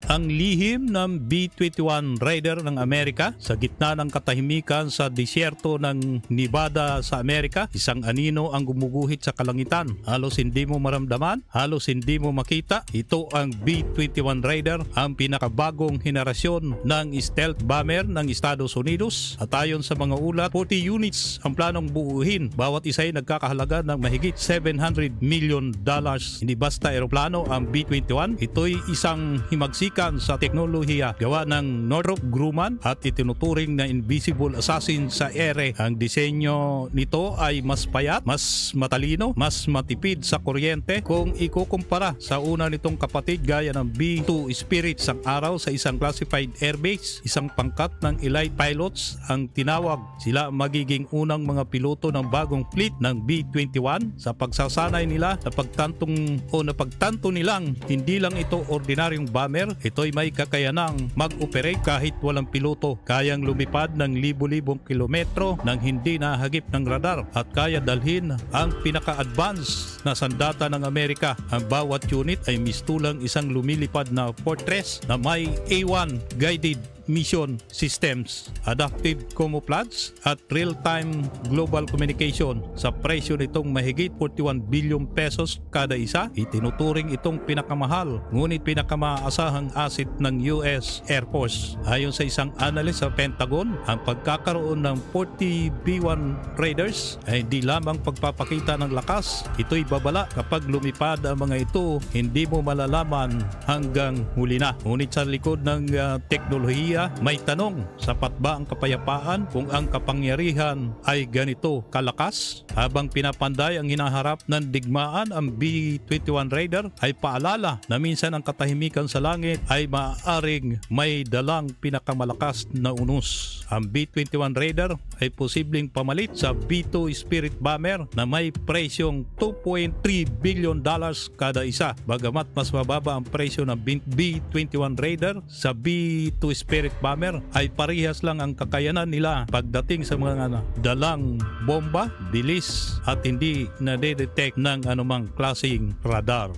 Ang lihim ng B-21 Raider ng Amerika sa gitna ng katahimikan sa disyerto ng Nevada sa Amerika. Isang anino ang gumuguhit sa kalangitan. Halos hindi mo maramdaman, halos hindi mo makita. Ito ang B-21 Raider, ang pinakabagong henerasyon ng stealth bomber ng Estados Unidos. At ayon sa mga ulat, 40 units ang planong buuhin. Bawat isa ay nagkakahalaga ng mahigit $700 million. Hindi basta eroplano ang B-21. Ito'y isang himagsikan sa teknolohiya gawa ng Northrop Grumman at itinuturing na invisible assassin sa ere. Ang disenyo nito ay mas payat, mas matalino, mas matipid sa kuryente kung ikukumpara sa una nitong kapatid gaya ng B-2 Spirit. Isang araw sa isang classified airbase, isang pangkat ng elite pilots ang tinawag. Sila magiging unang mga piloto ng bagong fleet ng B-21 sa pagsasanay nila na napagtanto nilang hindi lang ito ordinaryong bomber. Ito'y may kakayanang mag-operate kahit walang piloto. Kayang lumipad ng libo-libong kilometro nang hindi nahagip ng radar at kaya dalhin ang pinaka-advanced na sandata ng Amerika. Ang bawat unit ay mistulang isang lumilipad na fortress na may A1 guided mission systems, adaptive camouflage at real-time global communication. Sa presyo nitong mahigit 41 billion pesos kada isa, itinuturing itong pinakamahal ngunit pinakamaasahang asset ng US Air Force. Ayon sa isang analyst sa Pentagon, ang pagkakaroon ng 40 B-1 Raiders ay hindi lamang pagpapakita ng lakas. Ito'y babala kapag lumipad ang mga ito, hindi mo malalaman hanggang huli na. Ngunit sa likod ng teknolohiya, may tanong, sapat ba ang kapayapaan kung ang kapangyarihan ay ganito kalakas? Habang pinapanday ang hinaharap ng digmaan, ang B-21 Raider ay paalala na minsan ang katahimikan sa langit ay maaaring may dalang pinakamalakas na unos. Ang B-21 Raider ay posibleng pamalit sa B-2 Spirit Bomber na may presyong $2.3 billion kada isa. Bagamat mas mababa ang presyo ng B-21 Raider sa B-2 Spirit Bomber, ay parehas lang ang kakayanan nila pagdating sa mga dalang bomba, bilis at hindi nadedetect ng anumang klaseng radar.